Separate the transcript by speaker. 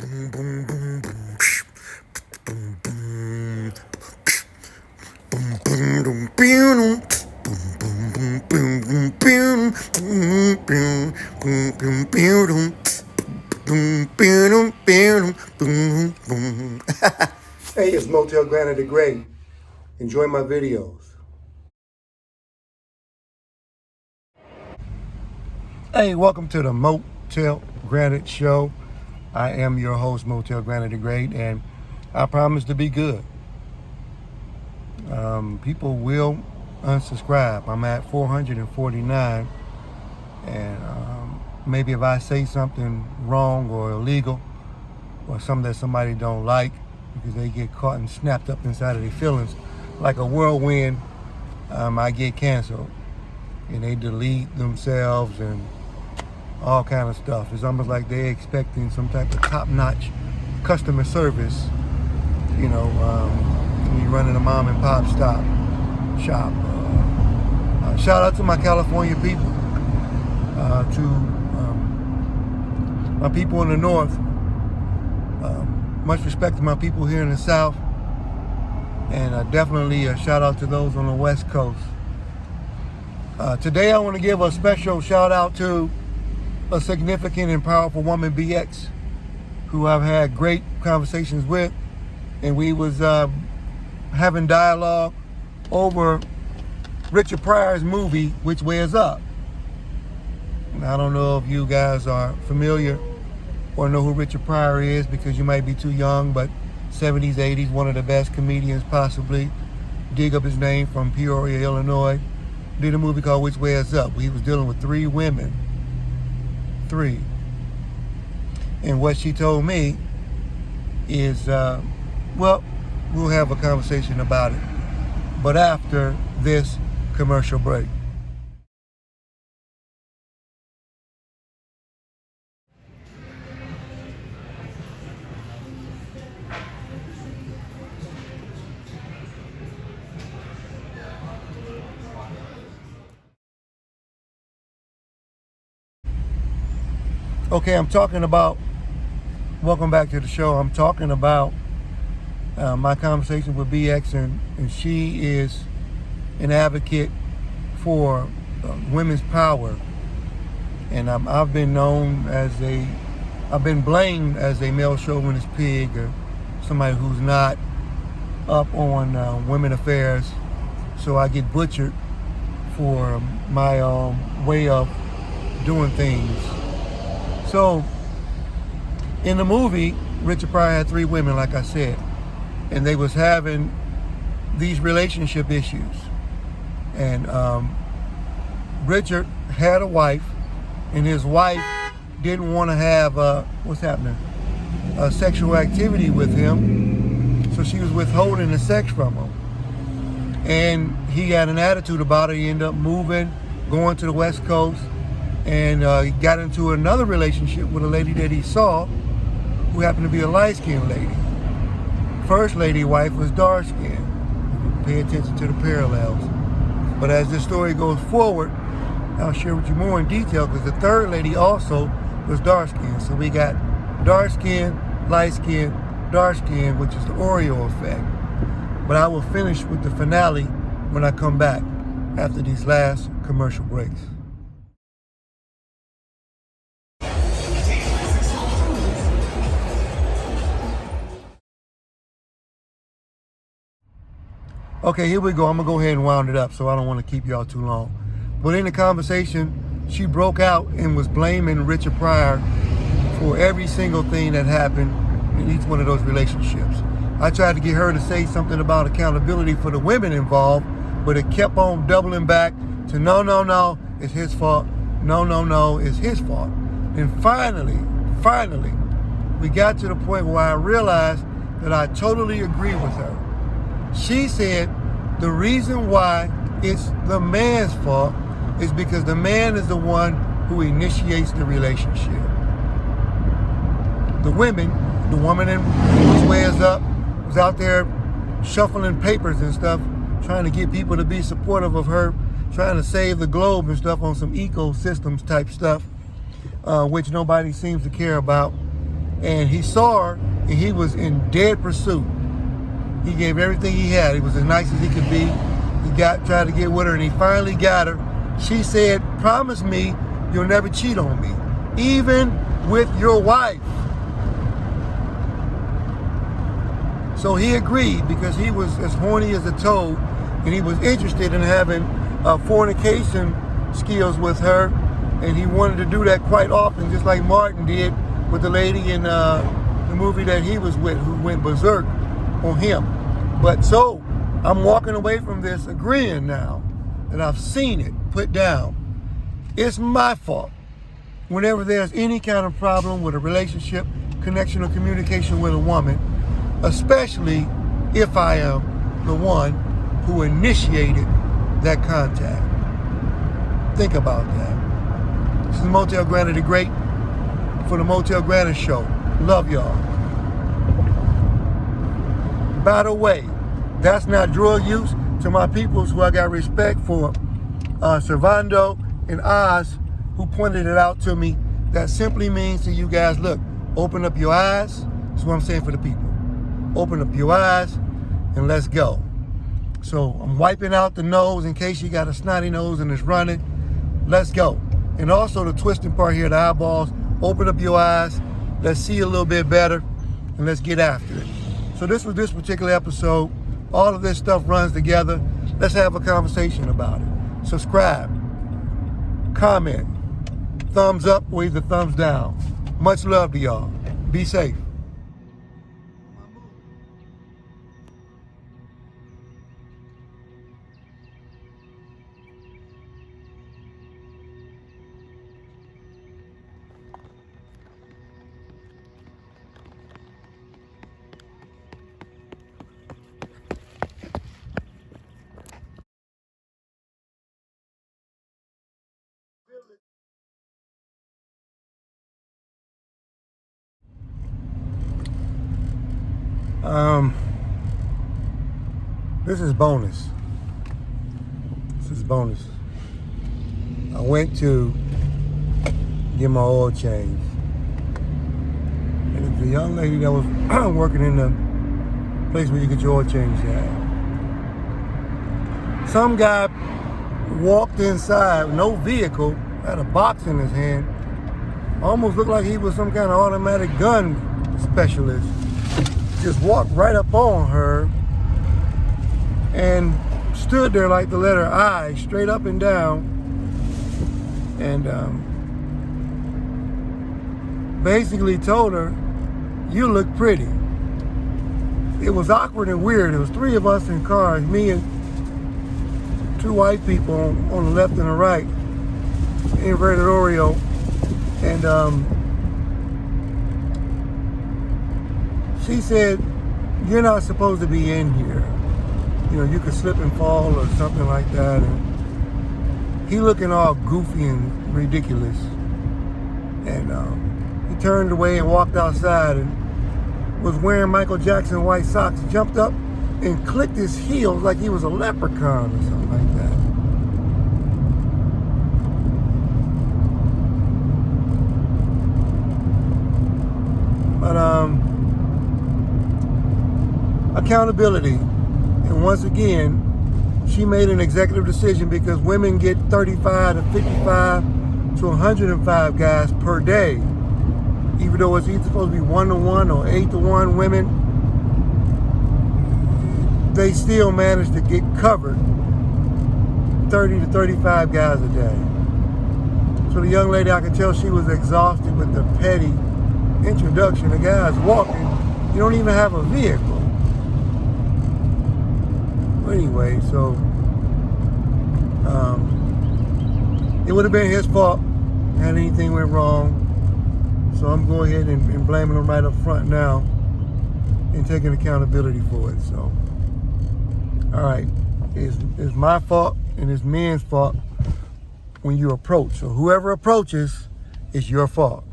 Speaker 1: boom, boom, boom, boom, boom, boom, boom, boom, boom, boom, Hey, it's Motell Granite the Great. Enjoy my videos. Hey, welcome to the Motell Granite Show. I am your host, Motell Granite the Great, and I promise to be good. People will unsubscribe. I'm at 449, and maybe if I say something wrong or illegal or something that somebody don't like, because they get caught and snapped up inside of their feelings like a whirlwind, I get canceled, and they delete themselves and all kind of stuff. It's almost like they're expecting some type of top-notch customer service, when you're running a mom and pop shop. Shout out to my California people, to my people in the north. Much respect to my people here in the south, and definitely a shout out to those on the west coast. Today I want to give a special shout out to a significant and powerful woman, BX, who I've had great conversations with, and we was having dialogue over Richard Pryor's movie, Which Way Is Up. I don't know if you guys are familiar or know who Richard Pryor is, because you might be too young, but 70s, 80s, one of the best comedians possibly. Dig up his name, from Peoria, Illinois. Did a movie called Which Way Is Up. He was dealing with 3 women. 3. And what she told me is, we'll have a conversation about it, but after this commercial break. Okay, welcome back to the show. I'm talking about my conversation with BX, and she is an advocate for women's power. And I've been blamed as a male chauvinist pig, or somebody who's not up on women affairs. So I get butchered for my way of doing things. So, in the movie, Richard Pryor had 3 women, like I said, and they was having these relationship issues. And Richard had a wife, and his wife didn't want to have sexual activity with him, so she was withholding the sex from him. And he had an attitude about it. He ended up moving, going to the West Coast, and he got into another relationship with a lady that he saw, who happened to be a light-skinned lady. First lady wife was dark-skinned. Pay attention to the parallels. But as this story goes forward, I'll share with you more in detail, because the third lady also was dark-skinned. So we got dark-skinned, light-skinned, dark-skinned, which is the Oreo effect. But I will finish with the finale when I come back after these last commercial breaks. Okay, here we go. I'm going to go ahead and wound it up, so I don't want to keep y'all too long. But in the conversation, she broke out and was blaming Richard Pryor for every single thing that happened in each one of those relationships. I tried to get her to say something about accountability for the women involved, but it kept on doubling back to no, it's his fault. No, it's his fault. And finally, we got to the point where I realized that I totally agree with her. She said the reason why it's the man's fault is because the man is the one who initiates the relationship. The woman in Which Way Is Up was out there shuffling papers and stuff, trying to get people to be supportive of her, trying to save the globe and stuff on some ecosystems type stuff, which nobody seems to care about. And he saw her, and he was in dead pursuit. He gave everything he had. He was as nice as he could be. He tried to get with her, and he finally got her. She said, "Promise me you'll never cheat on me, even with your wife." So he agreed because he was as horny as a toad, and he was interested in having fornication skills with her, and he wanted to do that quite often, just like Martin did with the lady in the movie that he was with, who went berserk on him. But so I'm walking away from this agreeing now that I've seen it put down. It's my fault whenever there's any kind of problem with a relationship, connection, or communication with a woman, especially if I am the one who initiated that contact. Think about that. This is Motell Granite the Great for the Motell Granite Show. Love y'all. By the way, that's not drug use. To my peoples who I got respect for, Servando and Oz, who pointed it out to me, that simply means to you guys, look, open up your eyes. That's what I'm saying for the people. Open up your eyes and let's go. So I'm wiping out the nose in case you got a snotty nose and it's running. Let's go. And also the twisting part here, the eyeballs. Open up your eyes. Let's see a little bit better and let's get after it. So this was this particular episode. All of this stuff runs together. Let's have a conversation about it. Subscribe, comment, thumbs up or either thumbs down. Much love to y'all. Be safe. This is bonus. This is bonus. I went to get my oil changed. And it was a young lady that was working in the place where you get your oil changed at. Some guy walked inside, no vehicle, had a box in his hand. Almost looked like he was some kind of automatic gun specialist. Just walked right up on her and stood there like the letter I, straight up and down, and basically told her, "You look pretty." It was awkward and weird. There was three of us in cars, me and two white people on the left and the right, inverted Oreo, and she said, "You're not supposed to be in here. You know, you could slip and fall or something like that." And he looking all goofy and ridiculous. And he turned away and walked outside and was wearing Michael Jackson white socks, jumped up and clicked his heels like he was a leprechaun or something like that. But accountability. And once again, she made an executive decision because women get 35 to 55 to 105 guys per day. Even though it's either supposed to be 1-to-1 or 8-to-1 women, they still manage to get covered 30 to 35 guys a day. So the young lady, I could tell she was exhausted with the petty introduction. The guy's walking. You don't even have a vehicle. Anyway, so it would have been his fault had anything went wrong. So I'm going ahead and blaming him right up front now and taking accountability for it. So, all right, it's my fault and it's men's fault when you approach. So whoever approaches, it's your fault.